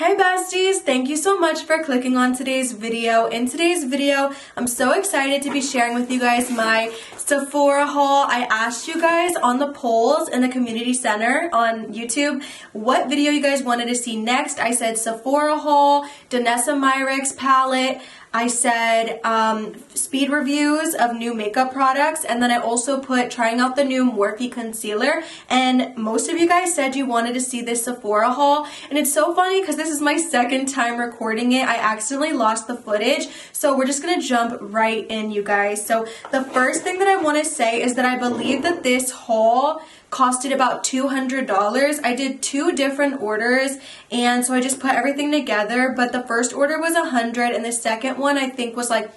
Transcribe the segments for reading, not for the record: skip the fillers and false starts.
Hey besties, thank you so much for clicking on today's video. In today's video, I'm so excited to be sharing with you guys my Sephora haul. I asked you guys on the polls in the community center on YouTube what video you guys wanted to see next. I said Sephora haul, Denessa Myricks palette. I said speed reviews of new makeup products, and then I also put trying out the new Morphe concealer, and most of you guys said you wanted to see this Sephora haul. And it's so funny because this is my second time recording it. I accidentally lost the footage, so we're just gonna jump right in, you guys. So the first thing that I want to say is that I believe that this haul costed about $200. I did two different orders, and so I just put everything together, but the first order was $100 and the second one I think was like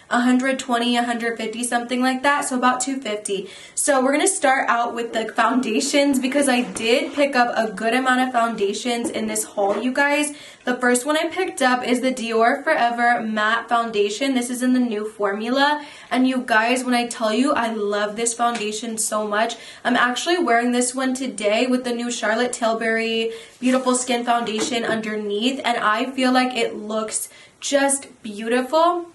$120, $150, something like that, so about $250. So we're gonna start out with the foundations because I did pick up a good amount of foundations in this haul, you guys. The first one I picked up is the Dior Forever Matte Foundation. This is in the new formula, and you guys, when I tell you I love this foundation so much, I'm actually wearing this one today with the new Charlotte Tilbury Beautiful Skin Foundation underneath, and I feel like it looks just beautiful.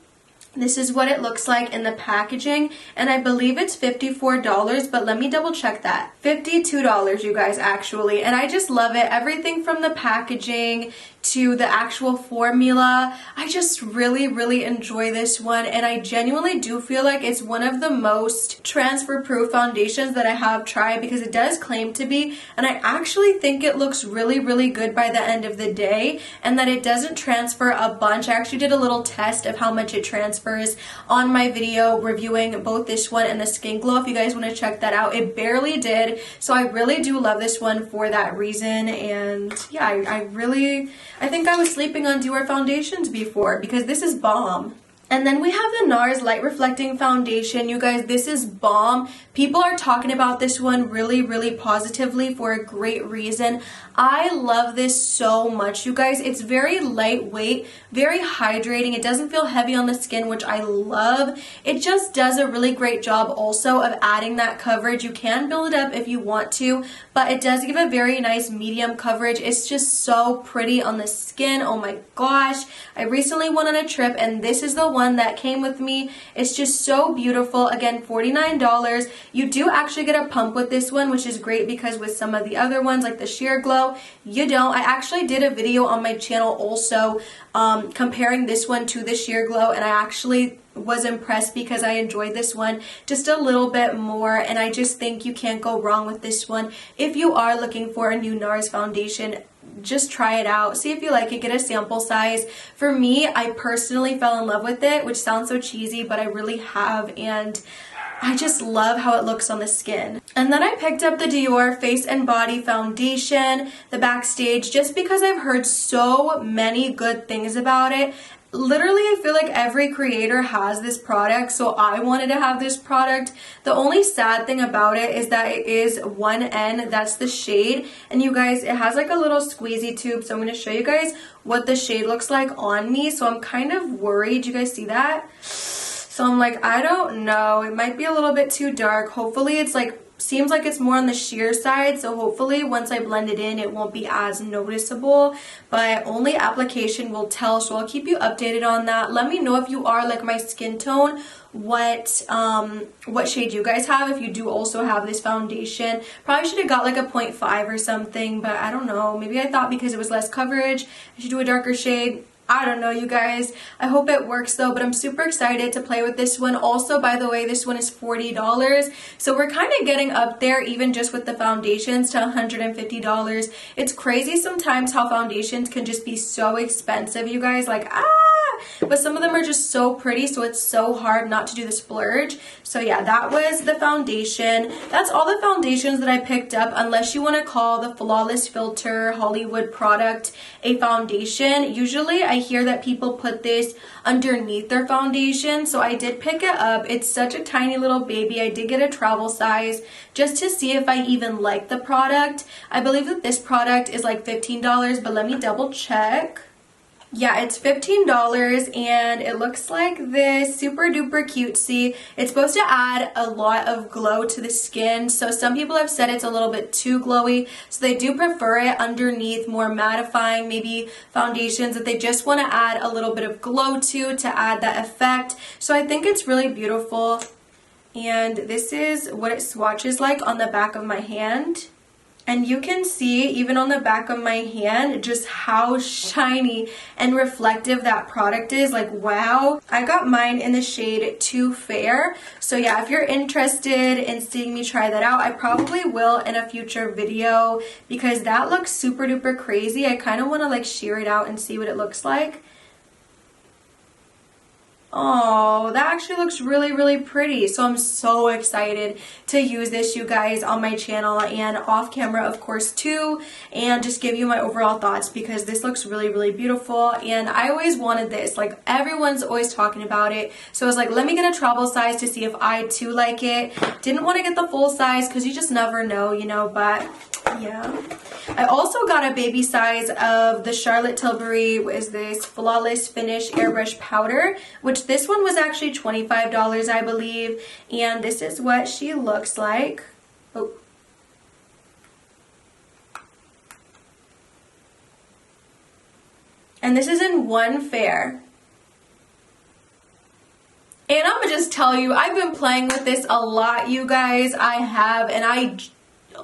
This is what it looks like in the packaging, and I believe it's $54, but let me double check that. $52, you guys, actually, and I just love it. Everything from the packaging to the actual formula. I just really enjoy this one, and I genuinely do feel like it's one of the most transfer proof foundations that I have tried because it does claim to be, and I actually think it looks really good by the end of the day, and that it doesn't transfer a bunch. I actually did a little test of how much it transfers on my video reviewing both this one and the Skin Glow. If you guys want to check that out, it barely did, so I really do love this one for that reason. And yeah, I think I was sleeping on Dior foundations before because this is bomb. And then we have the Nars Light Reflecting Foundation. You guys, this is bomb. People are talking about this one really positively for a great reason. I love this so much, you guys. It's very lightweight, very hydrating. It doesn't feel heavy on the skin, which I love. It just does a really great job also of adding that coverage. You can build it up if you want to, but it does give a very nice medium coverage. It's just so pretty on the skin. Oh my gosh. I recently went on a trip, and this is the one that came with me. It's just so beautiful. Again, $49. You do actually get a pump with this one, which is great because with some of the other ones like the Sheer Glow, you don't. I actually did a video on my channel also comparing this one to the Sheer Glow, and I actually was impressed because I enjoyed this one just a little bit more, and I just think you can't go wrong with this one. If you are looking for a new Nars foundation, just try it out, see if you like it, get a sample size. For me, I personally fell in love with it, which sounds so cheesy, but I really have, and I just love how it looks on the skin. And then I picked up the Dior Face and Body Foundation, the Backstage, just because I've heard so many good things about it. Literally, I feel like every creator has this product, so I wanted to have this product. The only sad thing about it is that it is 1N, that's the shade. And you guys, it has like a little squeezy tube, so I'm going to show you guys what the shade looks like on me. So I'm kind of worried. You guys see that? So I'm like, I don't know. It might be a little bit too dark. Hopefully it's like, seems like it's more on the sheer side, so hopefully once I blend it in it won't be as noticeable, but only application will tell, so I'll keep you updated on that. Let me know if you are like my skin tone, what shade you guys have, if you do also have this foundation. Probably should have got like a 0.5 or something, but I don't know, maybe I thought because it was less coverage I should do a darker shade. I don't know, you guys. I hope it works though, but I'm super excited to play with this one. Also, by the way, this one is $40, so we're kind of getting up there even just with the foundations to $150. It's crazy sometimes how foundations can just be so expensive, you guys. Like, but some of them are just so pretty, so it's so hard not to do the splurge. So yeah, that was the foundation. That's all the foundations that I picked up, unless you want to call the Flawless Filter Hollywood product a foundation. Usually I hear that people put this underneath their foundation, so I did pick it up. It's such a tiny little baby. I did get a travel size just to see if I even like the product. I believe that this product is like $15, but let me double check. Yeah, it's $15 and it looks like this, super duper cutesy. It's supposed to add a lot of glow to the skin, so some people have said it's a little bit too glowy, so they do prefer it underneath more mattifying, maybe foundations that they just want to add a little bit of glow to add that effect. So I think it's really beautiful, and this is what it swatches like on the back of my hand. And you can see, even on the back of my hand, just how shiny and reflective that product is. Like, wow. I got mine in the shade Too Fair. So yeah, if you're interested in seeing me try that out, I probably will in a future video because that looks super duper crazy. I kind of want to like sheer it out and see what it looks like. Oh, that actually looks really, really pretty. So I'm so excited to use this, you guys, on my channel and off camera, of course, too, and just give you my overall thoughts because this looks really, really beautiful. And I always wanted this. Like, everyone's always talking about it. So I was like, let me get a travel size to see if I, too, like it. Didn't want to get the full size because you just never know, you know, but yeah. I also got a baby size of the Charlotte Tilbury, is this Flawless Finish Airbrush Powder, which this one was actually $25, I believe, and this is what she looks like. Oh. And this is in one fair. And I'm gonna just tell you, I've been playing with this a lot, you guys. I have, and I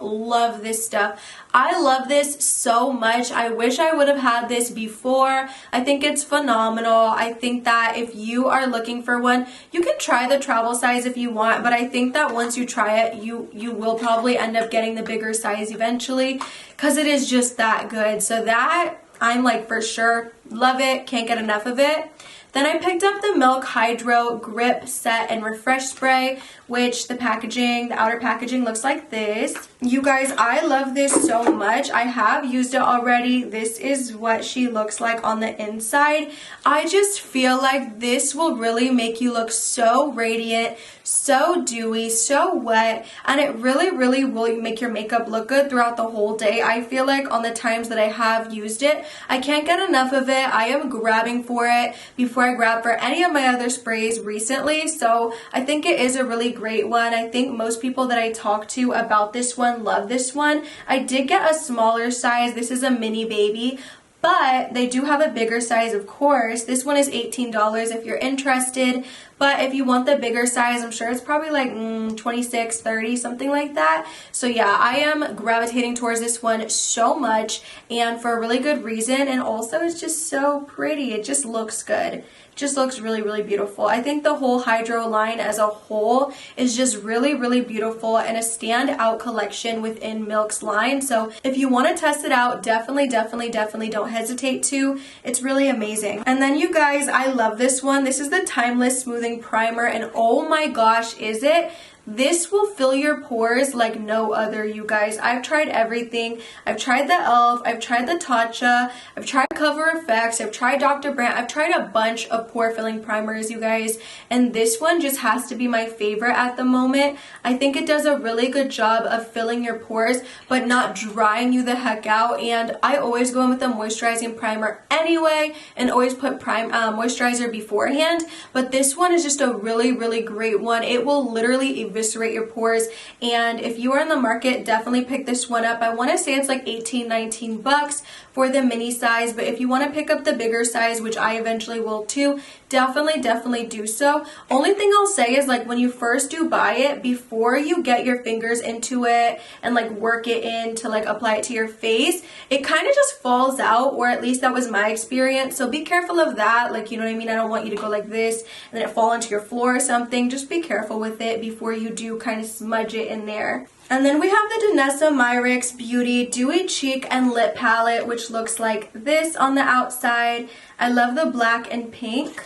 love this stuff. I love this so much. I wish I would have had this before. I think it's phenomenal. I think that if you are looking for one, you can try the travel size if you want, but I think that once you try it, you will probably end up getting the bigger size eventually because it is just that good. So that, I'm like, for sure love it, can't get enough of it. Then I picked up the Milk Hydro Grip Set and Refresh Spray, which the packaging, the outer packaging looks like this. You guys, I love this so much. I have used it already. This is what she looks like on the inside. I just feel like this will really make you look so radiant, so dewy, so wet, and it really, really will make your makeup look good throughout the whole day. I feel like on the times that I have used it, I can't get enough of it. I am grabbing for it before I grab for any of my other sprays recently, so I think it is a really great one. I think most people that I talk to about this one love this one. I did get a smaller size. This is a mini baby, but they do have a bigger size, of course. This one is $18 if you're interested, but if you want the bigger size, I'm sure it's probably like $26, $30, something like that. So yeah, I am gravitating towards this one so much, and for a really good reason, and also it's just so pretty. It just looks good. Just looks really, really beautiful. I think the whole Hydro line as a whole is just really, really beautiful and a standout collection within Milk's line. So if you want to test it out, definitely don't hesitate to. It's really amazing. And then you guys, I love this one. This is the Timeless Smoothing Primer, and oh my gosh, is it? This will fill your pores like no other, you guys. I've tried everything. I've tried the e.l.f., I've tried the Tatcha, I've tried Cover FX, I've tried Dr. Brandt, I've tried a bunch of pore filling primers, you guys, and this one just has to be my favorite at the moment. I think it does a really good job of filling your pores, but not drying you the heck out, and I always go in with a moisturizing primer anyway, and always put moisturizer beforehand, but this one is just a really, really great one. It will literally eviscerate your pores, and if you are in the market, definitely pick this one up. I want to say it's like 18, 19 bucks for the mini size, but if you want to pick up the bigger size, which I eventually will too, definitely do so. Only thing I'll say is, like, when you first do buy it, before you get your fingers into it and like work it in to like apply it to your face, it kind of just falls out, or at least that was my experience. So be careful of that. Like, you know what I mean? I don't want you to go like this and then it fall into your floor or something. Just be careful with it before you do kind of smudge it in there. And then we have the Denessa Myricks Beauty Dewy Cheek and Lip Palette, which looks like this on the outside. I love the black and pink.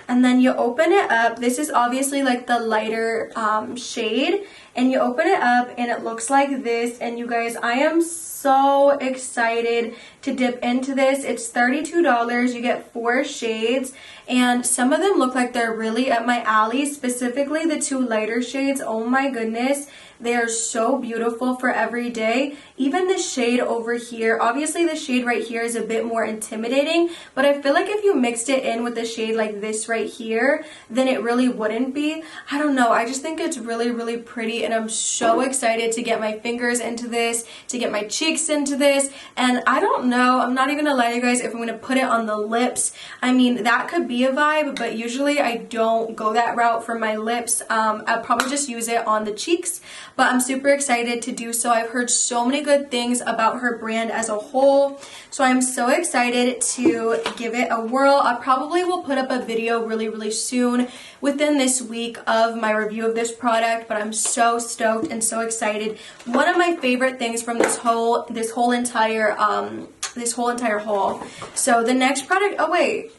And then you open it up. This is obviously like the lighter shade. and you open it up and it looks like this. And you guys, I am so excited to dip into this. It's $32. You get 4 shades, and some of them look like they're really up my alley, specifically the 2 lighter shades. Oh my goodness, they are so beautiful for every day. Even the shade over here, obviously the shade right here is a bit more intimidating, but I feel like if you mixed it in with a shade like this right here, then it really wouldn't be. I don't know, I just think it's really pretty, and I'm so excited to get my fingers into this, to get my cheeks into this. And I don't know, I'm not even gonna lie to you guys, if I'm gonna put it on the lips. I mean, that could be a vibe, but usually I don't go that route for my lips. I'll probably just use it on the cheeks, but I'm super excited to do so. I've heard so many good things about her brand as a whole, so I'm so excited to give it a whirl. I probably will put up a video really soon within this week of my review of this product, but I'm so stoked and so excited. One of my favorite things from this whole entire haul. So the next product, oh wait,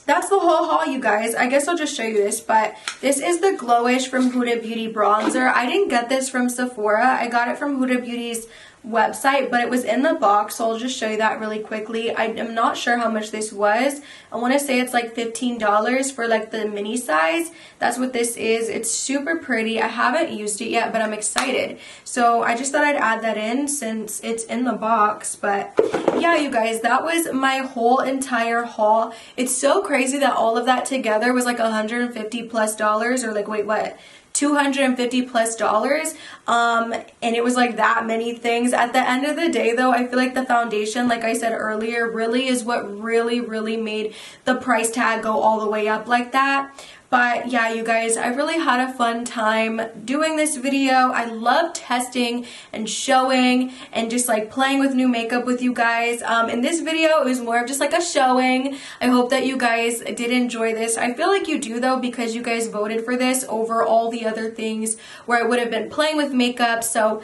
that's the whole haul, you guys. I guess I'll just show you this, but this is the Glowish from Huda Beauty bronzer. I didn't get this from Sephora. I got it from Huda Beauty's website, but it was in the box, so I'll just show you that really quickly. I am not sure how much this was. I want to say it's like $15 for like the mini size. That's what this is. It's super pretty. I haven't used it yet, but I'm excited. So I just thought I'd add that in since it's in the box. But yeah, you guys, that was my whole entire haul. It's so crazy that all of that together was like $150+ or like, wait, what? $250+ and it was like that many things. At the end of the day though, I feel like the foundation, like I said earlier, really is what really made the price tag go all the way up like that. But yeah, you guys, I really had a fun time doing this video. I love testing and showing and just like playing with new makeup with you guys. In this video, it was more of just like a showing. I hope that you guys did enjoy this. I feel like you do though, because you guys voted for this over all the other things where I would have been playing with makeup. So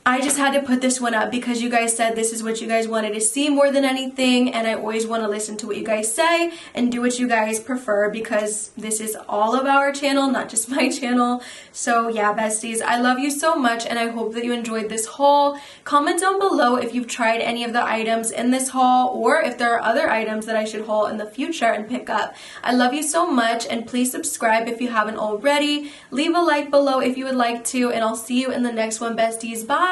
I just had to put this one up because you guys said this is what you guys wanted to see more than anything, and I always want to listen to what you guys say and do what you guys prefer, because this is all of our channel, not just my channel. So yeah, besties, I love you so much, and I hope that you enjoyed this haul. Comment down below if you've tried any of the items in this haul, or if there are other items that I should haul in the future and pick up. I love you so much, and please subscribe if you haven't already. Leave a like below if you would like to, and I'll see you in the next one, besties. Bye!